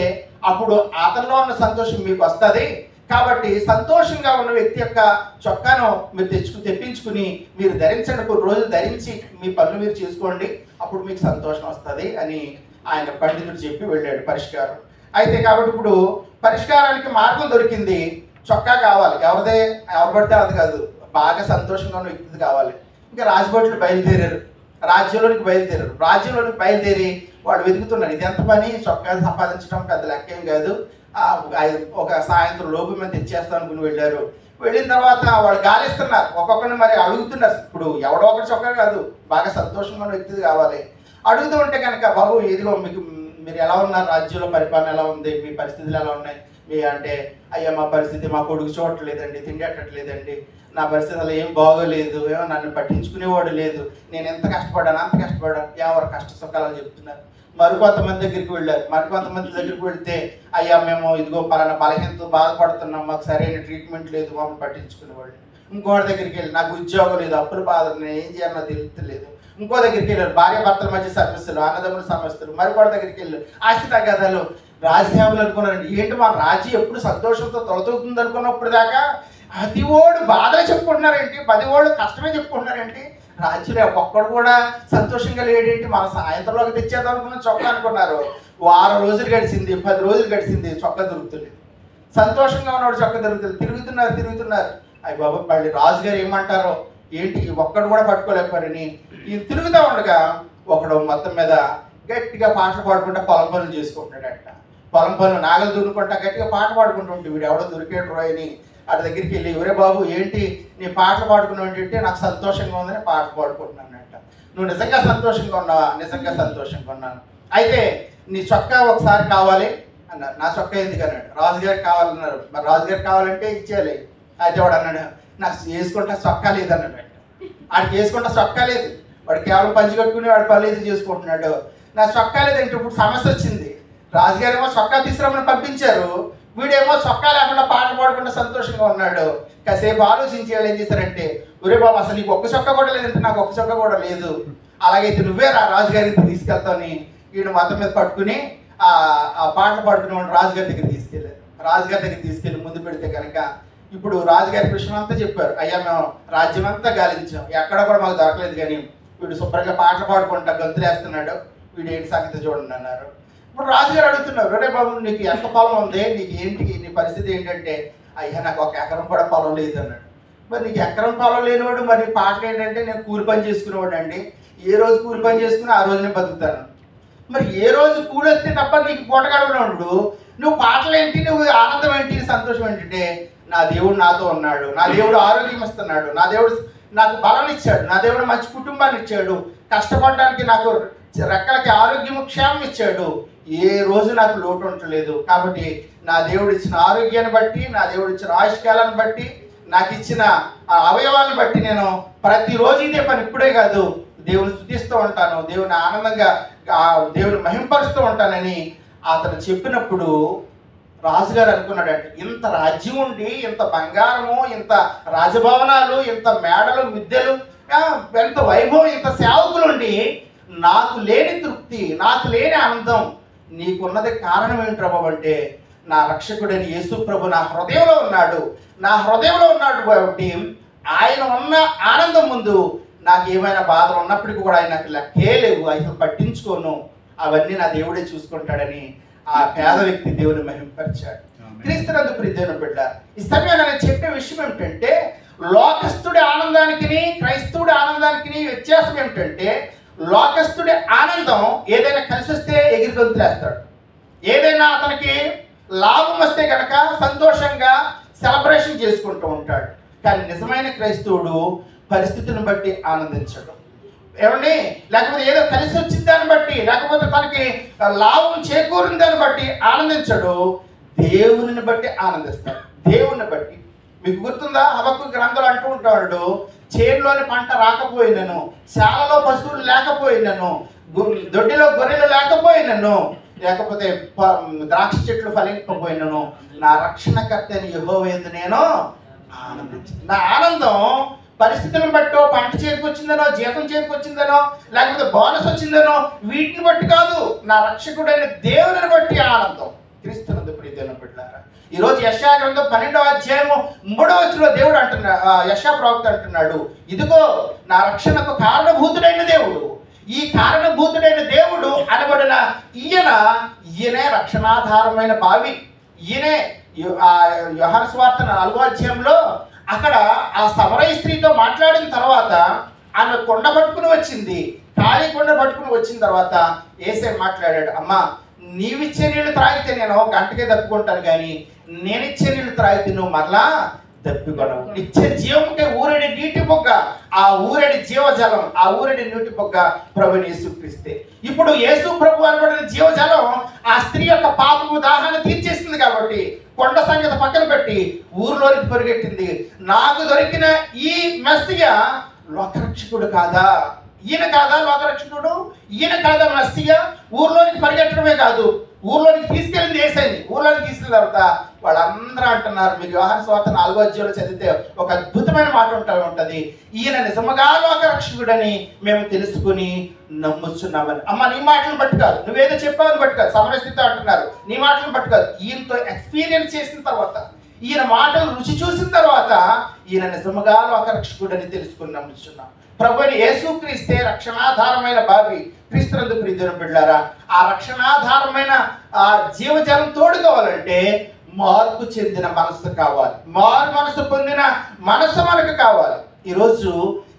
అప్పుడు అతనిలో ఉన్న సంతోషం మీకు వస్తుంది. కాబట్టి సంతోషంగా ఉన్న వ్యక్తి యొక్క చొక్కాను మీరు తెప్పించుకుని మీరు ధరించండి, కొన్ని రోజులు ధరించి మీ పనులు మీరు చేసుకోండి, అప్పుడు మీకు సంతోషం వస్తుంది అని ఆయన పండితుడు చెప్పి వెళ్ళాడు పరిష్కారం. అయితే కాబట్టి ఇప్పుడు పరిష్కారానికి మార్గం దొరికింది. చొక్కా కావాలి, ఎవరు పడితే అది కాదు, బాగా సంతోషంగా ఉన్న వ్యక్తి కావాలి. ఇంకా రాజభటులు బయలుదేరారు, రాజ్యంలోనికి బయలుదేరి వాడు వెతుకుతున్నారు. ఇది ఎంత పని, చొక్కా సంపాదించడం పెద్ద లెక్కేం కాదు, ఒక సాయంత్రం లోపు మేము తెచ్చేస్తాం అనుకుని వెళ్ళారు. వెళ్ళిన తర్వాత వాళ్ళు గాలిస్తున్నారు, ఒక్కొక్కరిని మరి అడుగుతున్నారు. ఇప్పుడు ఎవడో ఒకటి చొక్కా కాదు, బాగా సంతోషంగా ఉన్న వ్యక్తి కావాలి. అడుగుతూ ఉంటే కనుక, బాబు ఇదిగో మీరు ఎలా ఉన్నారు, రాజ్యంలో పరిపాలన ఎలా ఉంది, మీ పరిస్థితులు ఎలా ఉన్నాయి, అంటే అయ్యా మా పరిస్థితి, మా కొడుకు చూడట్లేదండి, తిండట్లేదండి, నా పరిస్థితి అలా ఏం బాగోలేదు, ఏమో నన్ను పట్టించుకునేవాడు లేదు, నేను ఎంత కష్టపడ్డాను అంత కష్టపడ్డాను, ఎవరు కష్ట సుఖాలు చెప్తున్నారు. మరికొంతమంది దగ్గరికి వెళ్ళారు. మరికొంతమంది దగ్గరికి వెళ్తే, అయ్యా మేము ఇదిగో పలానా బలహీనతో బాధపడుతున్నాం, మాకు సరైన ట్రీట్మెంట్ లేదు, మమ్మల్ని పట్టించుకునేవాళ్ళు. ఇంకోటి దగ్గరికి వెళ్ళి, నాకు ఉద్యోగం లేదు, అప్పుల బాధ, నేను ఏం చేయాలో తెలియలేదు. ఇంకో దగ్గరికి వెళ్ళారు, భార్య భర్తల మధ్య సమస్యలు, అన్నదమ్ముల సమస్యలు. మరికొకటి దగ్గరికి వెళ్ళారు, ఆస్తి తగాదాలు, రాజ్యాములు అనుకున్నారండి. ఏంటి మన రాజ్యం ఎప్పుడు సంతోషంతో తొలతూగుతుంది అనుకున్నప్పుడు దాకా 10 ఓళ్ళు బాధలే చెప్పుకుంటున్నారేంటి, 10 ఓళ్ళు కష్టమే చెప్పుకుంటున్నారేంటి, రాజ్యంలో ఒక్కడు కూడా సంతోషంగా లేడేంటి, మన సాయంత్రంలోకి తెచ్చేద్దాం అనుకున్న చొక్కా అనుకున్నారు. వారం రోజులు గడిచింది, 10 రోజులు గడిచింది, చొక్కా దొరుకుతుంది. సంతోషంగా ఉన్నవాడు చొక్కా దొరుకుతుంది. తిరుగుతున్నారు. అయ్యి బాబా, మళ్ళీ రాజుగారు ఏమంటారో ఏంటి, ఒక్కడు కూడా పట్టుకోలేకపోయారని ఈ తిరుగుతూ ఉండగా ఒకడు మొత్తం మీద గట్టిగా పాటలు పాడుకుంటా పొలం పనులు చేసుకుంటున్నాడంట. పొలం పనులు నాగలు దున్నుకుంటా గట్టిగా పాట పాడుకుంటుంటే వీడు ఎవడో దొరికాడు రోయని వాడి దగ్గరికి వెళ్ళి, ఎవరే బాబు ఏంటి నీ పాటలు పాడుకున్నావు అంటే, నాకు సంతోషంగా ఉందని పాట పాడుకుంటున్నానంట. నువ్వు నిజంగా సంతోషంగా ఉన్నావా? నిజంగా సంతోషంగా ఉన్నాను. అయితే నీ చొక్కా ఒకసారి కావాలి, అన్నారు. నా చొక్కా ఎందుకు అన్నాడు. రాజుగారికి కావాలన్నారు. మరి రాజుగారికి కావాలంటే ఇచ్చేయాలి. అయితే వాడు అన్నాడు, నాకు వేసుకుంటా చొక్కా లేదన్నాడు. వాడికి వేసుకుంటా చొక్కా లేదు, వాడు కేవలం పంచి కట్టుకుని వాడు పని ఇది చేసుకుంటున్నాడు. నా చొక్కా లేదంటే ఇప్పుడు సమస్య వచ్చింది. రాజుగారేమో చొక్కా తీసుకురామని పంపించారు, వీడేమో చొక్కా లేకుండా పాటలు పాడకుండా సంతోషంగా ఉన్నాడు. కాసేపు ఆలోచించి వాళ్ళు ఏం చేశారంటే, ఒరే బాబు అసలు నీకు ఒక్క చొక్కా కూడా లేదంటే నాకు ఒక్క చొక్కా కూడా లేదు, అలాగైతే నువ్వే రాజుగారికి తీసుకెళ్తావని వీడు మొత్తం మీద పట్టుకుని ఆ పాటలు పాడుకునేవాడు రాజుగారి దగ్గర తీసుకెళ్ళారు. రాజుగారి దగ్గర తీసుకెళ్ళి ముందు పెడితే కనుక ఇప్పుడు రాజుగారి విషయం అంతా చెప్పారు. అయ్యా మేము రాజ్యం అంతా గాలించాం, ఎక్కడ కూడా మాకు దొరకలేదు, కానీ వీడు శుభ్రంగా పాటలు పాడుకుంటా గంతులేస్తున్నాడు, వీడు ఏంటి సంగతి చూడండి అన్నారు. ఇప్పుడు రాజుగారు అడుగుతున్నారు, ఒరే బాబు నీకు ఎంత పొలం ఉంది, నీకు ఏంటి నీ పరిస్థితి ఏంటంటే, అయ్యా నాకు ఒక ఎకరం కూడా పొలం లేదు అన్నాడు. మరి నీకు ఎకరం పొలం లేనివాడు మరి పాటలు ఏంటంటే, నేను కూలి పని చేసుకునేవాడు అండి, ఏ రోజు కూలి పని చేసుకుని ఆ రోజునే బతుకుతాను. మరి ఏ రోజు కూలి వస్తే తప్ప నీకు పూట గడవనప్పుడు నువ్వు పాటలు ఏంటి, నువ్వు ఆనందం ఏంటి, సంతోషం ఏంటంటే, నా దేవుడు నాతో ఉన్నాడు, నా దేవుడు ఆరోగ్యం ఇస్తున్నాడు, నా దేవుడు నాకు బలం ఇచ్చాడు, నా దేవుడు మంచి కుటుంబాన్ని ఇచ్చాడు, కష్టపడడానికి నాకు రెక్కలకి ఆరోగ్యం క్షేమం ఇచ్చాడు, ఏ రోజు నాకు లోటు ఉండలేదు. కాబట్టి నా దేవుడు ఇచ్చిన ఆరోగ్యాన్ని బట్టి, నా దేవుడు ఇచ్చిన ఆయుష్కాలాన్ని బట్టి, నాకు ఇచ్చిన అవయవాలను బట్టి నేను ప్రతిరోజు ఇదే పని, ఇప్పుడే కాదు దేవుని స్తుతిస్తూ ఉంటాను, దేవుని ఆనందంగా దేవుని మహింపరుస్తూ ఉంటానని అతను చెప్పినప్పుడు రాజుగారు అనుకున్నాడంటే, ఇంత రాజ్యం ఉండి, ఇంత బంగారము, ఇంత రాజభవనాలు, ఇంత మేడలు మిద్దెలు, ఎంత వైభవం, ఇంత సేవకులుండి నాకు లేని తృప్తి, నాకు లేని ఆనందం నీకున్నది కారణం ఏంటి ప్రభు అంటే, నా రక్షకుడైన యేసు ప్రభు నా హృదయంలో ఉన్నాడు, నా హృదయంలో ఉన్నాడు కాబట్టి ఆయన ఉన్న ఆనందం ముందు నాకు ఏమైనా బాధలు ఉన్నప్పటికీ కూడా ఆయన నాకు లెక్కే లేవు, అసలు పట్టించుకోను, అవన్నీ నా దేవుడే చూసుకుంటాడని ఆ పేద వ్యక్తి దేవుని మహింపరిచాడు. క్రీస్తునందు ప్రియ దేవుని బిడ్డ, ఈ సమయంలో నేను చెప్పే విషయం ఏమిటంటే, లోకస్తుడి ఆనందానికి క్రైస్తవుడి ఆనందానికి వ్యత్యాసం ఏమిటంటే, లోకస్తుడి ఆనందం ఏదైనా కలిసి వస్తే ఎగిరి గొంతులేస్తాడు, ఏదైనా అతనికి లాభం వస్తే కనుక సంతోషంగా సెలబ్రేషన్ చేసుకుంటూ ఉంటాడు. కానీ నిజమైన క్రైస్తవుడు పరిస్థితులను బట్టి ఆనందించడు, ఏమండి, లేకపోతే ఏదో కలిసి వచ్చిన దాన్ని బట్టి, లేకపోతే తనకి లాభం చేకూరిన దాన్ని బట్టి ఆనందించడు, దేవుని బట్టి ఆనందిస్తాడు. దేవుని బట్టి మీకు గుర్తుందా, హబక్కూకు గ్రంథంలో అంటూ ఉంటాడు, చేనులోని పంట రాకపోయినను, శాలలో పశువులు లేకపోయినను, దొడ్డిలో గొర్రెలు లేకపోయినను, లేకపోతే ద్రాక్ష చెట్లు ఫలించకపోయినను, నా రక్షణకర్త అని యెహోవా యందు నేను ఆనందించాను. నా ఆనందం పరిస్థితులను బట్టో, పంట చేతికొచ్చిందనో, జీతం చేతికొచ్చిందనో, లేకపోతే బోనస్ వచ్చిందనో, వీటిని బట్టి కాదు, నా రక్షకుడైన దేవుని బట్టి ఆనందం. క్రీస్తునందు ప్రియ దేవుని బిడ్డలారా, ఈరోజు యెషయా గ్రంథం 12వ అధ్యాయము 3వ వచనంలో దేవుడు అంటున్నాడు, యెషయా ప్రవక్త అంటున్నాడు, ఇదిగో నా రక్షణకు కారణభూతుడైన దేవుడు, ఈ కారణభూతుడైన దేవుడు అనబడిన ఈయనే రక్షణాధారమైన బావి. ఈయనే యోహాను సువార్త 4వ అధ్యాయంలో అక్కడ ఆ సమరయ స్త్రీతో మాట్లాడిన తర్వాత ఆమె కొండ పట్టుకుని వచ్చింది, ఖాళీ కొండ పట్టుకుని వచ్చిన తర్వాత యేసే మాట్లాడాడు, అమ్మా నీవిచ్చే నీళ్లు త్రాగితే నేను గంటకే తప్పుకుంటాను, కానీ నేనిచ్చే నీళ్లు త్రాగితే నువ్వు మరలా తప్పికొనవు. నిత్య జీవముకే ఊరడి నీటి బొగ్గ, ఆ ఊరడి జీవజలం, ఆ ఊరడి నీటి బొగ్గ ప్రభుని యేసుక్రీస్తే. ఇప్పుడు యేసు ప్రభు అనబడిన జీవజలం ఆ స్త్రీ యొక్క పాపము దాహాన్ని తీర్చేస్తుంది కాబట్టి కొండ సంగతి పక్కన పెట్టి ఊరిలోనికి పరిగెట్టింది. నాకు దొరికిన ఈ మెస్సియా లోకరక్షకుడు కాదా, ఈయన కాదా లోకరక్షకుడు, ఈయన కాదా మెస్సియా? ఊర్లోనికి పరిగెట్టడమే కాదు, ఊర్లోనికి తీసుకెళ్ళింది యేసయ్యని. ఊర్లోనికి తీసుకెళ్ళిన తర్వాత వాళ్ళందరూ అంటున్నారు, మీరు యోహాను సువార్త 4వ అధ్యాయంలో చదివితే ఒక అద్భుతమైన మాట ఉంటుంది, ఈయన నిజముగా లోకరక్షకుడని మేము తెలుసుకుని నమ్ముచున్నామని. అమ్మ నీ మాటలను బట్టి కాదు, నువ్వేదో చెప్పావని బట్టి కాదు, సమరస్థితి అంటున్నారు, నీ మాటలను బట్టి కాదు, ఈయనతో ఎక్స్పీరియన్స్ చేసిన తర్వాత, ఈయన మాటలు రుచి చూసిన తర్వాత ఈయన నిజముగా లోకరక్షకుడని తెలుసుకుని నమ్ముచున్నాం. ప్రభువైన యేసుక్రీస్తే రక్షణాధారమైన బావి. క్రీస్తునందు ప్రియ దేవుని బిడ్డలారా, ఆ రక్షణాధారమైన ఆ జీవజలం తోడు కావాలంటే మార్పు చెందిన మనసు కావాలి, మారు మనసు పొందిన మనసు మనకు కావాలి. ఈరోజు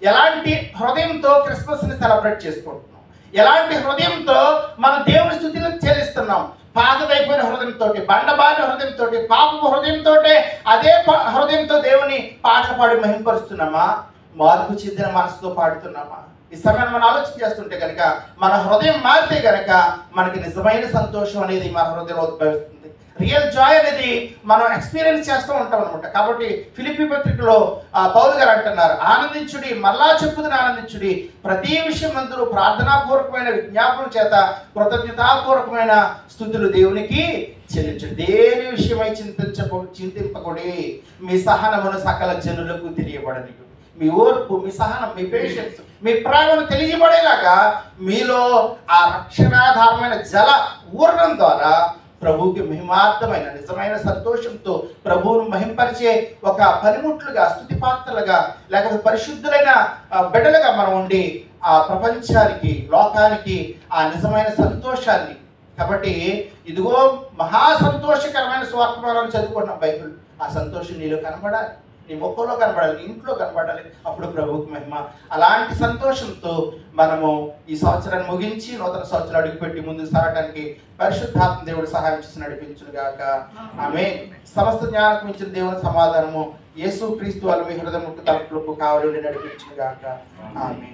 ఎలాంటి హృదయంతో క్రిస్మస్ని సెలబ్రేట్ చేసుకుంటున్నాం, ఎలాంటి హృదయంతో మనం దేవుని స్తుతిని చెల్లిస్తున్నాం? పాతదైపోయిన హృదయంతో, బండబారిన హృదయంతో, పాపపు హృదయంతో, అదే హృదయంతో దేవుని పాటలు పాడి మహింపరుస్తున్నామా? మార్పు చెందిన మనసుతో పాడుతున్నామా? ఈ సమయాన్ని మనం ఆలోచన చేస్తుంటే కనుక మన హృదయం మారితే కనుక మనకి నిజమైన సంతోషం అనేది మన హృదయంలో ఉద్భవిస్తుంది. రియల్ జాయ్ అనేది మనం ఎక్స్పీరియన్స్ చేస్తూ ఉంటాం అనమాట. కాబట్టి ఫిలిప్పీ పత్రికలో పౌలు గారు అంటున్నారు, ఆనందించుడి, మరలా చెప్పుదని ఆనందించుడి, ప్రతి విషయం అందరూ ప్రార్థనాపూర్వకమైన విజ్ఞాపన చేత కృతజ్ఞతాపూర్వకమైన స్తుతులు దేవునికి చెల్లించండి. దేని విషయమై చింతింపకుడి, మీ సహనమును సకల జనులకు తెలియబడని. మీ ఓర్పు, మీ సహనం, మీ పేషెన్స్, మీ ప్రేమను తెలియబడేలాగా మీలో ఆ రక్షణాధారమైన జల ఊరడం ద్వారా ప్రభువుకి మహిమార్థమైన నిజమైన సంతోషంతో ప్రభువును మహింపరిచే ఒక పనిముట్లుగా, స్తుతి పాత్రలుగా, లేకపోతే పరిశుద్ధులైన బిడ్డలుగా మనం ఉండి ఆ ప్రపంచానికి, లోకానికి ఆ నిజమైన సంతోషాన్ని. కాబట్టి ఇదిగో మహా సంతోషకరమైన స్వార్థమానాన్ని చదువుకుంటున్నాం బైబిల్. ఆ సంతోషం నీలో కనబడాలి, నీ ముఖంలో కనబడాలి, నీ ఇంట్లో కనబడాలి. అప్పుడు ప్రభువుకి మహిమ. అలాంటి సంతోషంతో మనము ఈ సంవత్సరాన్ని ముగించి నూతన సంవత్సరం అడుగుపెట్టి ముందుకు సాగడానికి పరిశుద్ధాత్మ దేవుడు సహాయం చేసి నడిపించును గాక. ఆమేన్. సమస్త జ్ఞానం మించిన దేవుని సమాధానము యేసు క్రీస్తు వారి మీ హృదయముకు తలుపులకు కావలి నడిపించును గాక. ఆమేన్.